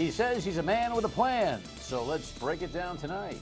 He says he's a man with a plan, so let's break it down tonight.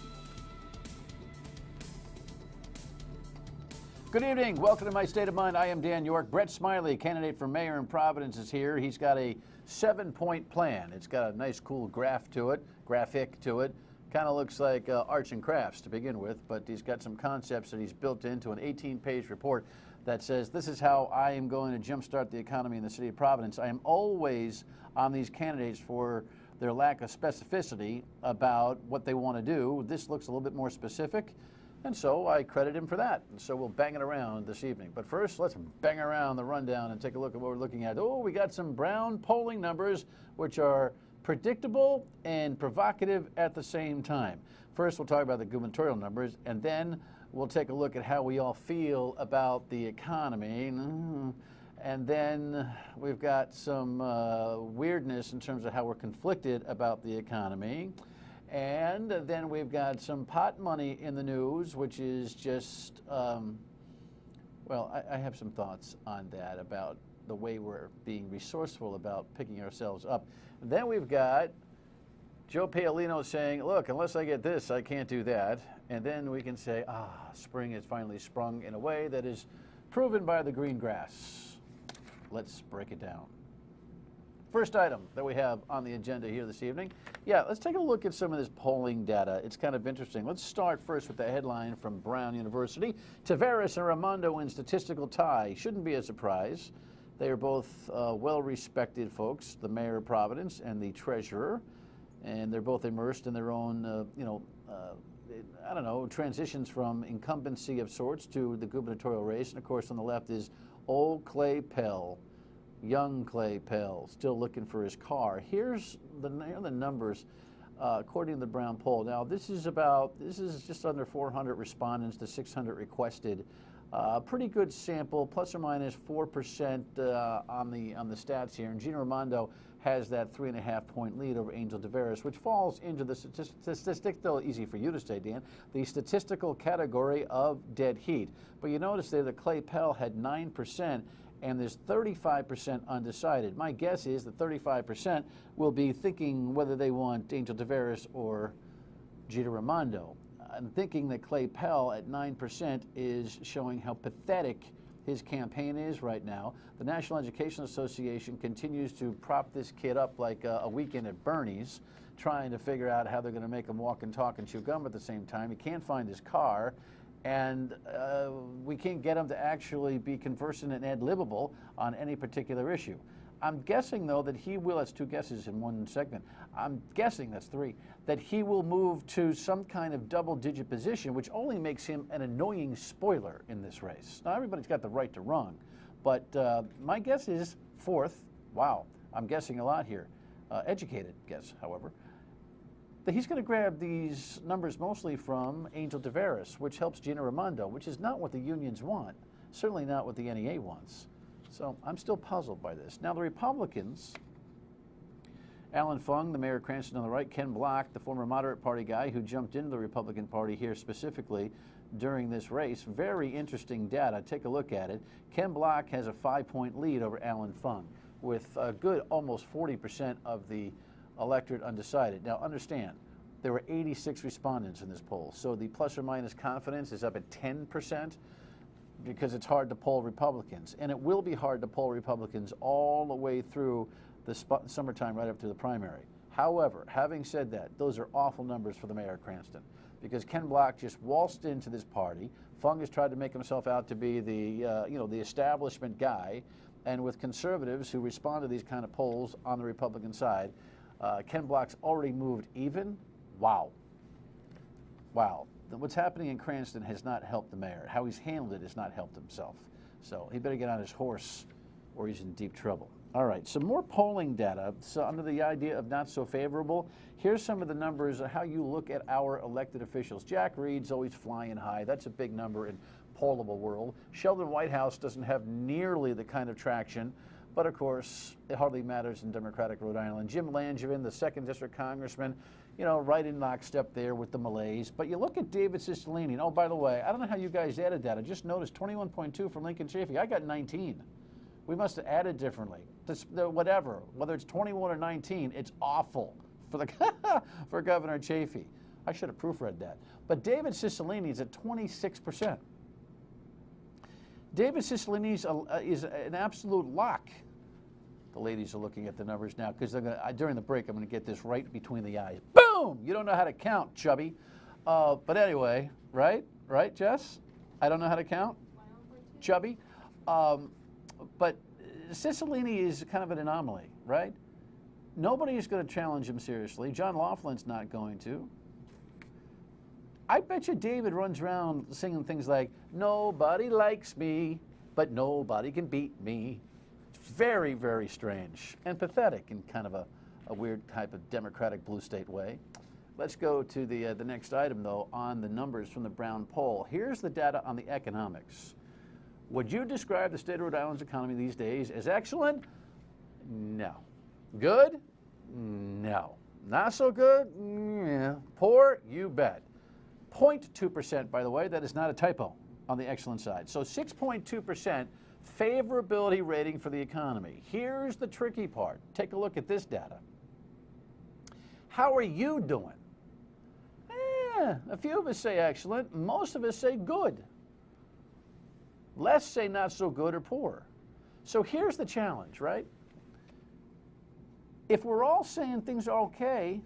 Good evening. Welcome to My State of Mind. I am Dan Yorke. Brett Smiley, candidate for mayor in Providence, is here. He's got a 7-point plan. It's got a nice, cool graphic to it. Kind of looks like arts and crafts to begin with, but he's got some concepts that he's built into an 18-page report that says, this is how I am going to jumpstart the economy in the city of Providence. I am always on these candidates for their lack of specificity about what they want to do. This looks a little bit more specific, and so I credit him for that. And so we'll bang it around this evening. But first, let's bang around the rundown and take a look at what we're looking at. Oh, we got some Brown polling numbers, which are predictable and provocative at the same time. First, we'll talk about the gubernatorial numbers, and then we'll take a look at how we all feel about the economy. And then we've got some weirdness in terms of how we're conflicted about the economy. And then we've got some pot money in the news, which is just, well, I have some thoughts on that, about the way we're being resourceful about picking ourselves up. And then we've got Joe Paolino saying, look, unless I get this, I can't do that. And then we can say, spring has finally sprung in a way that is proven by the green grass. Let's break it down. First item that we have on the agenda here this evening. Yeah, let's take a look at some of this polling data. It's kind of interesting. Let's start first with the headline from Brown University. Taveras and Raimondo in statistical tie. Shouldn't be a surprise. They are both well-respected folks, the mayor of Providence and the treasurer, and they're both immersed in their own, I don't know, transitions from incumbency of sorts to the gubernatorial race. And of course, on the left is old Clay Pell, young Clay Pell, still looking for his car. Here's the numbers according to the Brown poll. Now, this is just under 400 respondents to 600 requested. Pretty good sample, plus or minus 4% on the stats here. And Gina Raimondo has that 3.5-point lead over Angel Taveras, which falls into the statistic, though easy for you to say, Dan, the statistical category of dead heat. But you notice there that Clay Pell had 9%, and there's 35% undecided. My guess is that 35% will be thinking whether they want Angel Taveras or Gina Raimondo. I'm thinking that Clay Pell at 9% is showing how pathetic his campaign is right now. The National Education Association continues to prop this kid up like a weekend at Bernie's, trying to figure out how they're going to make him walk and talk and chew gum at the same time. He can't find his car, and we can't get him to actually be conversant and ad-libbable on any particular issue. I'm guessing, though, that he will, that's two guesses in one segment, I'm guessing, that's three, that he will move to some kind of double-digit position, which only makes him an annoying spoiler in this race. Now, everybody's got the right to wrong, but my guess is fourth. Wow, I'm guessing a lot here. Educated guess, however, that he's going to grab these numbers mostly from Angel Taveras, which helps Gina Raimondo, which is not what the unions want, certainly not what the NEA wants. So I'm still puzzled by this. Now the Republicans, Alan Fung, the mayor of Cranston on the right, Ken Block, the former moderate party guy who jumped into the Republican Party here specifically during this race. Very interesting data. Take a look at it. Ken Block has a 5-point lead over Alan Fung with a good almost 40% of the electorate undecided. Now understand, there were 86 respondents in this poll, so the plus or minus confidence is up at 10%. Because it's hard to poll Republicans. And it will be hard to poll Republicans all the way through the summertime, right up to the primary. However, having said that, those are awful numbers for the mayor of Cranston, because Ken Block just waltzed into this party. Fung has tried to make himself out to be the, the establishment guy, and with conservatives who respond to these kind of polls on the Republican side, Ken Block's already moved even. Wow. Wow. What's happening in Cranston has not helped the mayor. How he's handled it has not helped himself. So he better get on his horse or he's in deep trouble. All right, some more polling data. So under the idea of not so favorable, here's some of the numbers of how you look at our elected officials. Jack Reed's always flying high. That's a big number in pollable world. Sheldon Whitehouse doesn't have nearly the kind of traction, but of course, it hardly matters in Democratic Rhode Island. Jim Langevin, the 2nd District Congressman, right in lockstep there with the Malays. But you look at David Cicilline. Oh, by the way, I don't know how you guys added that. I just noticed 21.2 for Lincoln Chafee. I got 19. We must have added differently. Whatever, whether it's 21 or 19, it's awful. for the for Governor Chafee. I should have proofread that. But David Cicilline is at 26%. David Cicilline is an absolute lock. The ladies are looking at the numbers now because during the break I'm going to get this right between the eyes. Boom! You don't know how to count, chubby. But anyway, right, Jess? I don't know how to count, chubby. But Cicilline is kind of an anomaly, right? Nobody is going to challenge him seriously. John Laughlin's not going to. I bet you David runs around singing things like, nobody likes me, but nobody can beat me. It's very, very strange and pathetic in kind of a weird type of Democratic blue state way. Let's go to the next item, though, on the numbers from the Brown poll. Here's the data on the economics. Would you describe the state of Rhode Island's economy these days as excellent? No. Good? No. Not so good? Yeah. Poor? You bet. 0.2%, by the way, that is not a typo on the excellent side. So 6.2% favorability rating for the economy. Here's the tricky part. Take a look at this data. How are you doing? A few of us say excellent. Most of us say good. Less say not so good or poor. So here's the challenge, right? If we're all saying things are okay,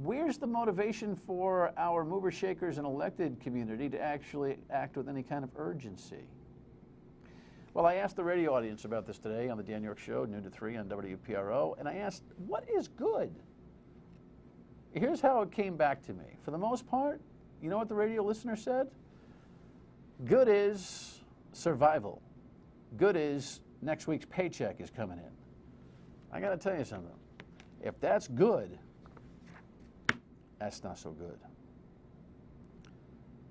where's the motivation for our movers, shakers, and elected community to actually act with any kind of urgency? Well, I asked the radio audience about this today on the Dan Yorke Show, noon to 3 on WPRO, and I asked, what is good? Here's how it came back to me. For the most part, you know what the radio listener said? Good is survival. Good is next week's paycheck is coming in. I got to tell you something. If that's good, that's not so good.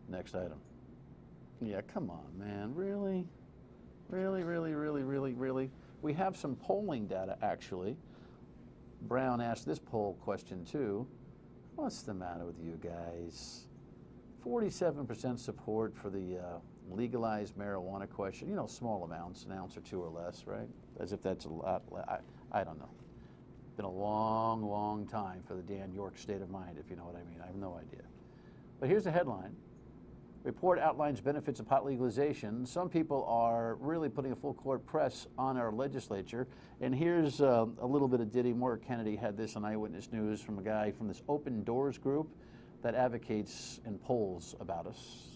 Next item. Yeah, come on, man. Really? Really, really, really, really, really? We have some polling data, actually. Brown asked this poll question, too. What's the matter with you guys? 47% support for the legalized marijuana question. You know, small amounts, an ounce or two or less, right? As if that's a lot. I don't know. Been a long, long time for the Dan Yorke state of mind, if you know what I mean. I have no idea. But here's the headline. Report outlines benefits of pot legalization. Some people are really putting a full court press on our legislature. And here's a little bit of ditty. Maura Kennedy had this on Eyewitness News from a guy from this Open Doors group that advocates and polls about us.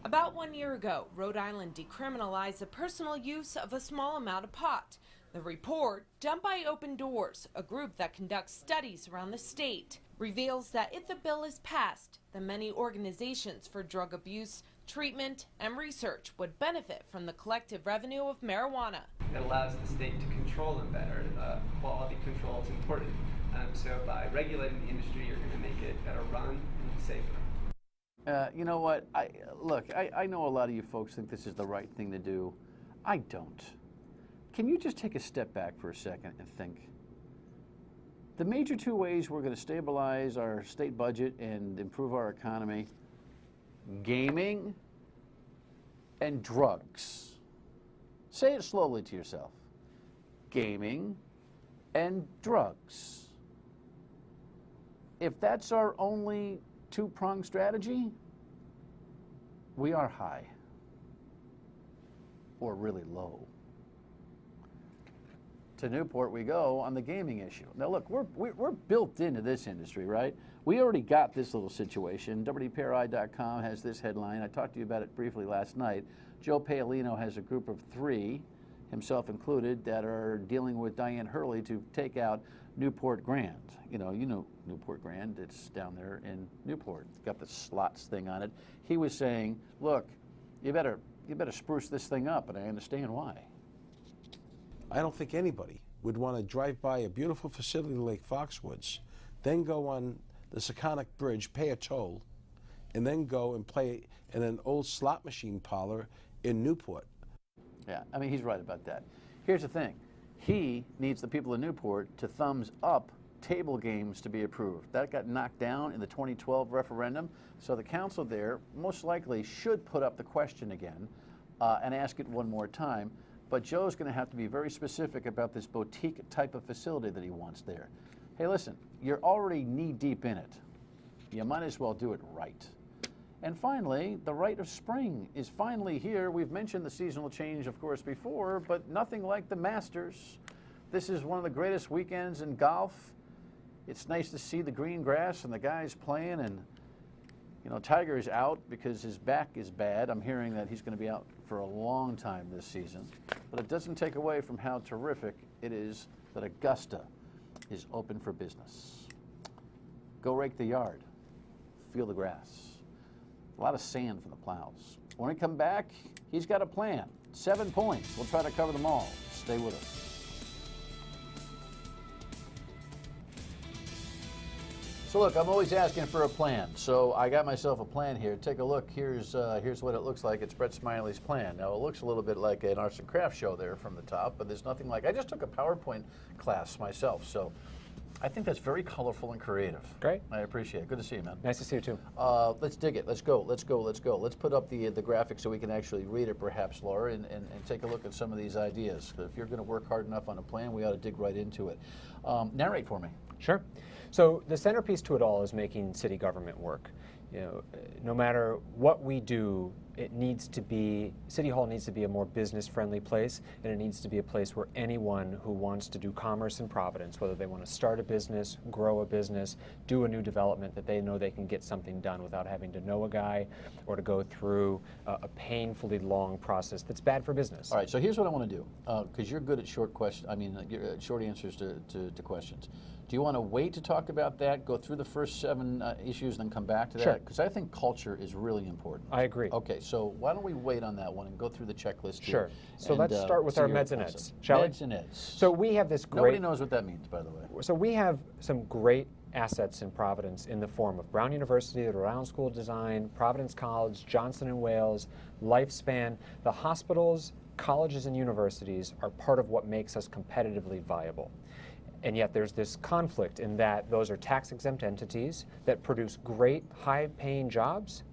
About 1 year ago, Rhode Island decriminalized the personal use of a small amount of pot. The report, done by Open Doors, a group that conducts studies around the state, reveals that if the bill is passed, then many organizations for drug abuse, treatment, and research would benefit from the collective revenue of marijuana. It allows the state to control them better. Quality control is important. So by regulating the industry, you're going to make it better run and safer. You know what? I know a lot of you folks think this is the right thing to do. I don't. Can you just take a step back for a second and think? The major two ways we're going to stabilize our state budget and improve our economy: gaming and drugs. Say it slowly to yourself. Gaming and drugs. If that's our only two-pronged strategy, we are high or really low. To Newport we go on the gaming issue. Now look, we're built into this industry, right? We already got this little situation. WPRI.com has this headline. I talked to you about it briefly last night. Joe Paolino has a group of 3, himself included, that are dealing with Diane Hurley to take out Newport Grand. You know Newport Grand. It's down there in Newport. It's got the slots thing on it. He was saying, look, you better spruce this thing up, and I understand why. I don't think anybody would want to drive by a beautiful facility like Foxwoods, then go on the Seconic Bridge, pay a toll, and then go and play in an old slot machine parlor in Newport. Yeah, I mean, he's right about that. Here's the thing. He needs the people in Newport to thumbs up table games to be approved. That got knocked down in the 2012 referendum, so the council there most likely should put up the question again and ask it one more time. But Joe's going to have to be very specific about this boutique type of facility that he wants there. Hey, listen, you're already knee-deep in it. You might as well do it right. And finally, the rite of spring is finally here. We've mentioned the seasonal change, of course, before, but nothing like the Masters. This is one of the greatest weekends in golf. It's nice to see the green grass and the guys playing, and you know, Tiger's out because his back is bad. I'm hearing that he's going to be out for a long time this season. But it doesn't take away from how terrific it is that Augusta is open for business. Go rake the yard. Feel the grass. A lot of sand from the plows. When we come back, he's got a plan. 7 points. We'll try to cover them all. Stay with us. So look, I'm always asking for a plan. So I got myself a plan here. Take a look. Here's what it looks like. It's Brett Smiley's plan. Now it looks a little bit like an arts and crafts show there from the top, but there's nothing like. I just took a PowerPoint class myself, so I think that's very colorful and creative. Great. I appreciate it. Good to see you, man. Nice to see you too. Let's dig it. Let's go. Let's go. Let's go. Let's put up the graphic so we can actually read it, perhaps, Laura, and take a look at some of these ideas. If you're going to work hard enough on a plan, we ought to dig right into it. Narrate for me. Sure. So the centerpiece to it all is making city government work. You know, no matter what we do, it needs to be, City Hall needs to be a more business-friendly place, and it needs to be a place where anyone who wants to do commerce in Providence, whether they want to start a business, grow a business, do a new development, that they know they can get something done without having to know a guy or to go through a painfully long process that's bad for business. All right, so here's what I want to do, because you're good at short answers to questions. Do you want to wait to talk about that, go through the first 7 issues, and then come back to that? Sure. Because I think culture is really important. I agree. Okay, so why don't we wait on that one and go through the checklist here? Sure. So let's start with see our your meds and proposal. eds, shall we? Meds and eds. So we have this great... Nobody knows what that means, by the way. So we have some great assets in Providence in the form of Brown University, the Rhode Island School of Design, Providence College, Johnson & Wales, Lifespan. The hospitals, colleges, and universities are part of what makes us competitively viable. And yet there's this conflict in that those are tax-exempt entities that produce great, high-paying jobs,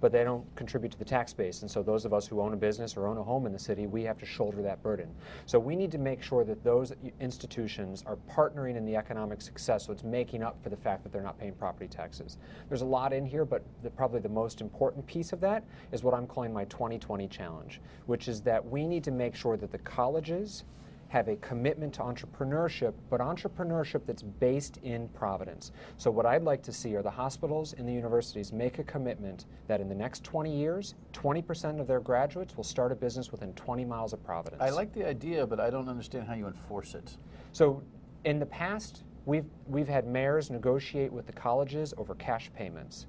but they don't contribute to the tax base. And so those of us who own a business or own a home in the city, we have to shoulder that burden. So we need to make sure that those institutions are partnering in the economic success, so it's making up for the fact that they're not paying property taxes. There's a lot in here, but probably the most important piece of that is what I'm calling my 2020 challenge, which is that we need to make sure that the colleges have a commitment to entrepreneurship, but entrepreneurship that's based in Providence. So what I'd like to see are the hospitals and the universities make a commitment that in the next 20 years, 20% of their graduates will start a business within 20 miles of Providence. I like the idea, but I don't understand how you enforce it. So in the past, we've had mayors negotiate with the colleges over cash payments.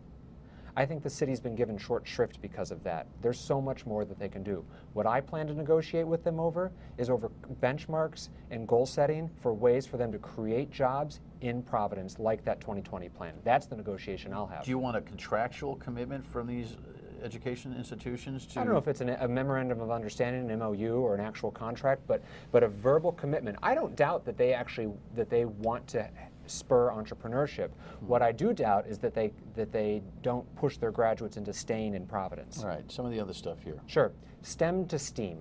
I think the city's been given short shrift because of that. There's so much more that they can do. What I plan to negotiate with them over is over benchmarks and goal setting for ways for them to create jobs in Providence, like that 2020 plan. That's the negotiation I'll have. Do you want a contractual commitment from these education institutions to... I don't know if it's a memorandum of understanding, an MOU, or an actual contract, but a verbal commitment. I don't doubt that they want to spur entrepreneurship. What I do doubt is that they don't push their graduates into staying in Providence. All right, some of the other stuff here. Sure. STEM to STEAM.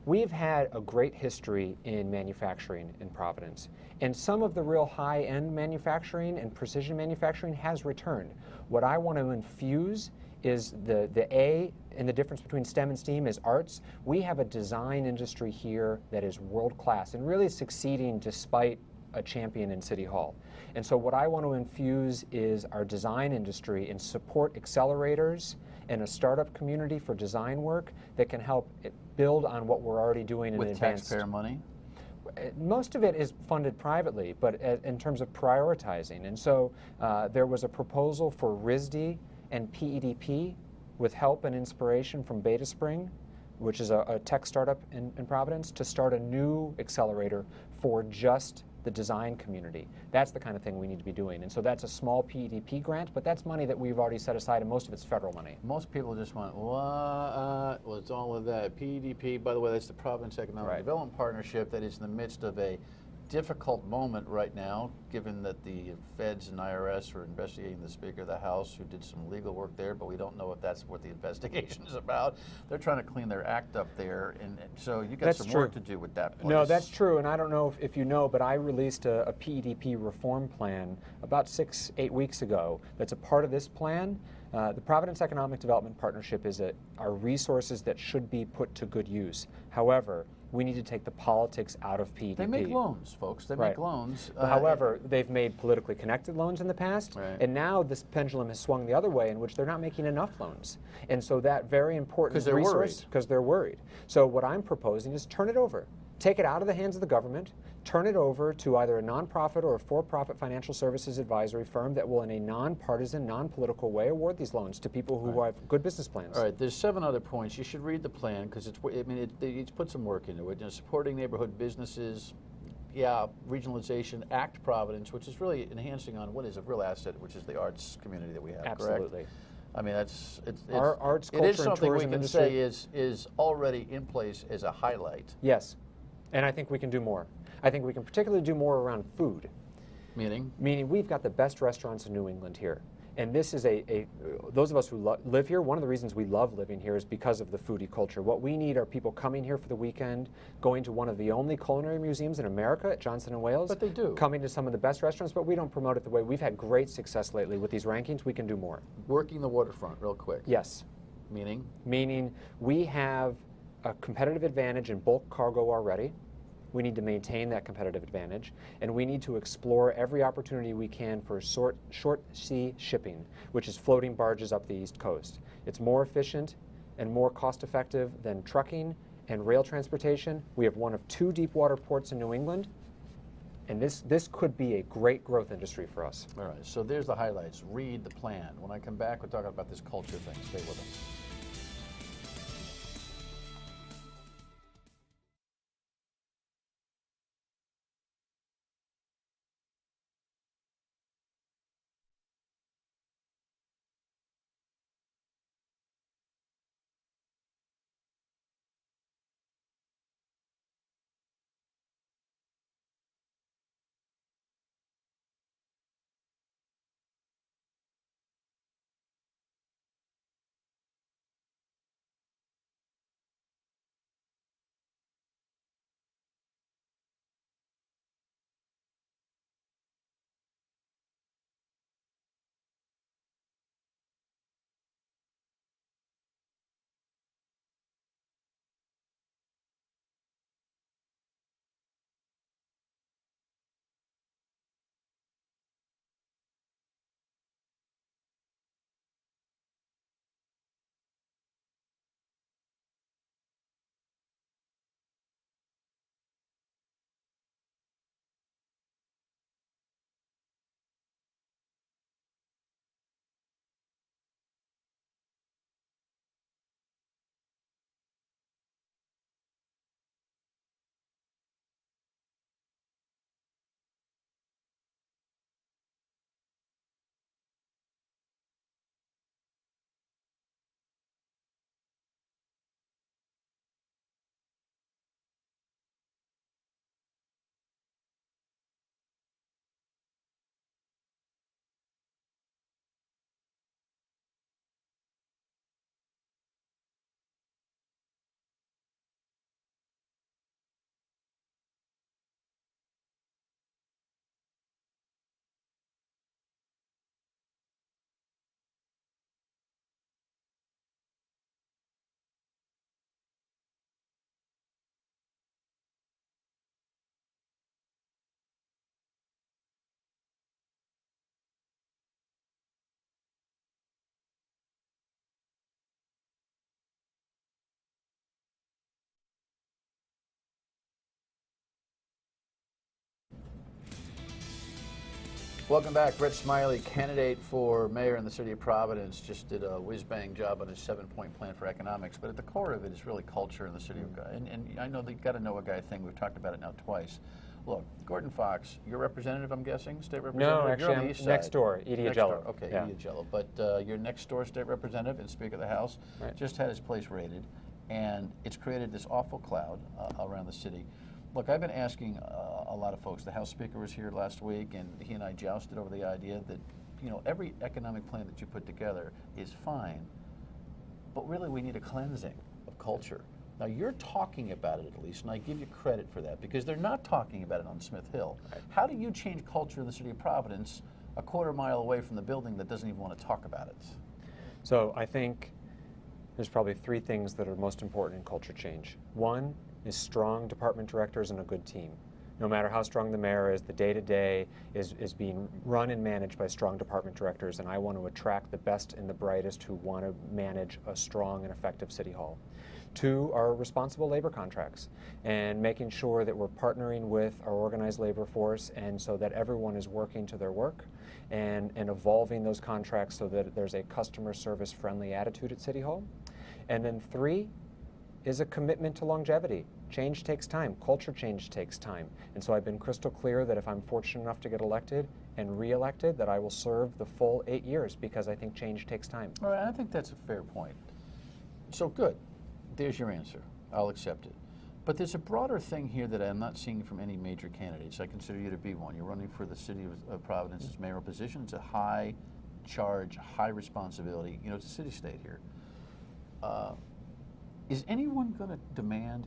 We've had a great history in manufacturing in Providence, and some of the real high-end manufacturing and precision manufacturing has returned. What I want to infuse is the A, and the difference between STEM and STEAM is arts. We have a design industry here that is world-class and really succeeding despite a champion in City Hall. And so what I want to infuse is our design industry and support accelerators and a startup community for design work that can help build on what we're already doing in advanced. With taxpayer money? Most of it is funded privately, but in terms of prioritizing. And so there was a proposal for RISD and PEDP with help and inspiration from Beta Spring, which is a tech startup in Providence, to start a new accelerator for just the design community. That's the kind of thing we need to be doing. And so that's a small PEDP grant, but that's money that we've already set aside, and most of it's federal money. Most people just want, what? What's all of that? PEDP, by the way, that's the Providence Economic Development Partnership that is in the midst of a difficult moment right now, given that the feds and IRS are investigating the Speaker of the House, who did some legal work there, but we don't know if that's what the investigation is about. They're trying to clean their act up there, and so you got That's some true. work to do with that place. No, that's true, and I don't know if you know, but I released a PEDP reform plan about 6-8 weeks ago that's a part of this plan. The Providence Economic Development Partnership are resources that should be put to good use. However, we need to take the politics out of PEDP. They make loans, folks. They Right. make loans. However, they've made politically connected loans in the past, Right. and now this pendulum has swung the other way, in which they're not making enough loans. And so that very important 'Cause they're resource, worried. because they're worried. So what I'm proposing is turn it over. Take it out of the hands of the government, turn it over to either a nonprofit or a for-profit financial services advisory firm that will, in a nonpartisan, non-political way, award these loans to people who have good business plans. All right, there's 7 other points. You should read the plan because it's put some work into it. Supporting neighborhood businesses, regionalization, Act Providence, which is really enhancing on what is a real asset, which is the arts community that we have. Absolutely. Correct? I mean, Our arts, it culture, is and something we tourism can industry. say is already in place as a highlight. Yes, and I think we can do more. I think we can particularly do more around food. Meaning? Meaning we've got the best restaurants in New England here. And this is those of us who live here, one of the reasons we love living here is because of the foodie culture. What we need are people coming here for the weekend, going to one of the only culinary museums in America at Johnson & Wales. But they do. Coming to some of the best restaurants, but we don't promote it the way. We've had great success lately with these rankings. We can do more. Working the waterfront real quick. Yes. Meaning? Meaning we have a competitive advantage in bulk cargo already. We need to maintain that competitive advantage, and we need to explore every opportunity we can for short sea shipping, which is floating barges up the East Coast. It's more efficient and more cost effective than trucking and rail transportation. We have one of 2 deep water ports in New England, and this could be a great growth industry for us. All right, so there's the highlights. Read the plan. When I come back, we're talking about this culture thing. Stay with us. Welcome back. Brett Smiley, candidate for mayor in the city of Providence, just did a whiz-bang job on his 7-point plan for economics, but at the core of it is really culture in the city of Guy. And I know the got to know a guy thing. We've talked about it now twice. Look, Gordon Fox, your representative, I'm guessing, state representative? No, You're actually, on the I'm east side. next door, Edie Next Agello. door. Okay, Yeah. Edie Agello. But your next door state representative and Speaker of the House Right. just had his place raided, and it's created this awful cloud around the city. Look, I've been asking a lot of folks. The House Speaker was here last week, and he and I jousted over the idea that, you know, every economic plan that you put together is fine, but really we need a cleansing of culture. Now, you're talking about it at least, and I give you credit for that, because they're not talking about it on Smith Hill. Right. How do you change culture in the city of Providence a quarter mile away from the building that doesn't even want to talk about it? So I think there's probably three things that are most important in culture change. One is strong department directors and a good team. No matter how strong the mayor is, the day-to-day is being run and managed by strong department directors, and I want to attract the best and the brightest who want to manage a strong and effective city hall. Two are responsible labor contracts and making sure that we're partnering with our organized labor force, and so that everyone is working to their work and evolving those contracts so that there's a customer service friendly attitude at City Hall. And then three is a commitment to longevity. Change takes time. Culture change takes time. And so I've been crystal clear that if I'm fortunate enough to get elected and re-elected, that I will serve the full 8 years, because I think change takes time. All right, I think that's a fair point. So good. There's your answer. I'll accept it. But there's a broader thing here that I'm not seeing from any major candidates. I consider you to be one. You're running for the city of Providence's mayoral position. It's a high charge, high responsibility. You know, it's a city-state here. Is anyone going to demand,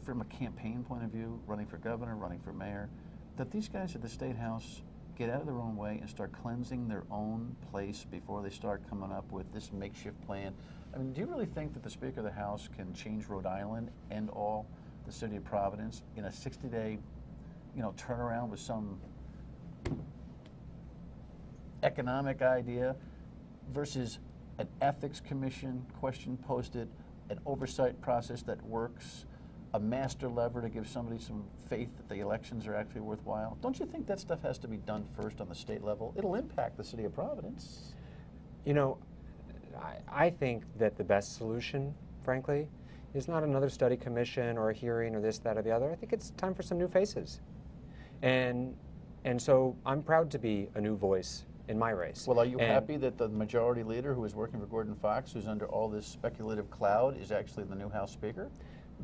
from a campaign point of view, running for governor, running for mayor, that these guys at the State House get out of their own way and start cleansing their own place before they start coming up with this makeshift plan? I mean, do you really think that the Speaker of the House can change Rhode Island, end all the city of Providence in a 60-day, you know, turnaround with some economic idea versus an ethics commission question posted, an oversight process that works, a master lever to give somebody some faith that the elections are actually worthwhile? Don't you think that stuff has to be done first on the state level? It'll impact the city of Providence. You know, I think that the best solution, frankly, is not another study commission or a hearing or this, that, or the other. I think it's time for some new faces. And so I'm proud to be a new voice in my race. Well, are you happy that the majority leader who is working for Gordon Fox, who's under all this speculative cloud, is actually the new House Speaker?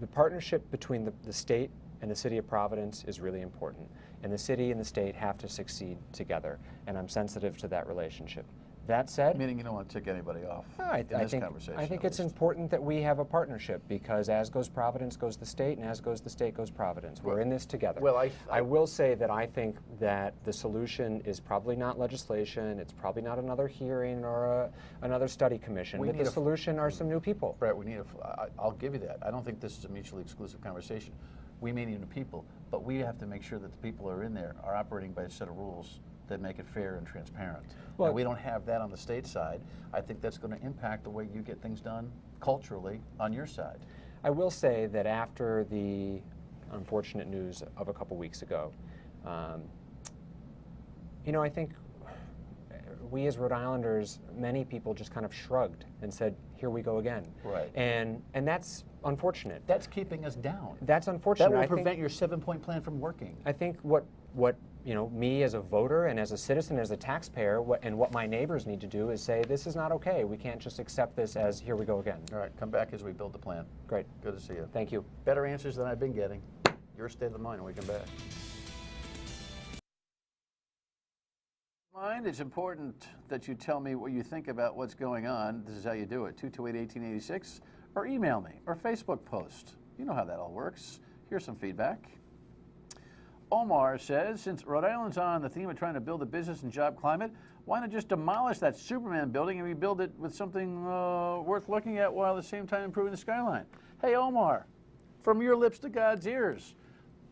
The partnership between the state and the city of Providence is really important. And the city and the state have to succeed together. And I'm sensitive to that relationship. That said, meaning you don't want to tick anybody off I think it's important that we have a partnership, because as goes Providence goes the state, and as goes the state goes Providence. We're in this together. Well, I will say that I think that the solution is probably not legislation. It's probably not another hearing or another study commission. But the solution are some new people. Brett, I'll give you that. I don't think this is a mutually exclusive conversation. We may need new people, but we have to make sure that the people who are in there are operating by a set of rules that make it fair and transparent. Well, and we don't have that on the state side. I think that's going to impact the way you get things done culturally on your side. I will say that after the unfortunate news of a couple weeks ago, you know, I think we as Rhode Islanders, many people just kind of shrugged and said, here we go again. Right. And that's unfortunate. That's keeping us down. That's unfortunate. That will prevent your 7-point plan from working. I think what you know, me as a voter and as a citizen, as a taxpayer, what my neighbors need to do is say, this is not okay. We can't just accept this as, here we go again. All right, come back as we build the plan. Great. Good to see you. Thank you. Better answers than I've been getting. Your state of the mind when we come back. It's important that you tell me what you think about what's going on. This is how you do it. 228-1886, or email me, or Facebook post. You know how that all works. Here's some feedback. Omar says, since Rhode Island's on the theme of trying to build a business and job climate, why not just demolish that Superman building and rebuild it with something worth looking at while at the same time improving the skyline? Hey, Omar, from your lips to God's ears,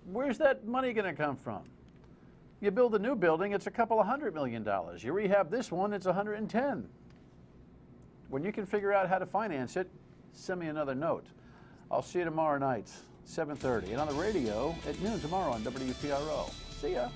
where's that money going to come from? You build a new building, it's a couple of $100 million. You rehab this one, it's 110. When you can figure out how to finance it, send me another note. I'll see you tomorrow night, 7:30, and on the radio at noon tomorrow on WPRO. See ya.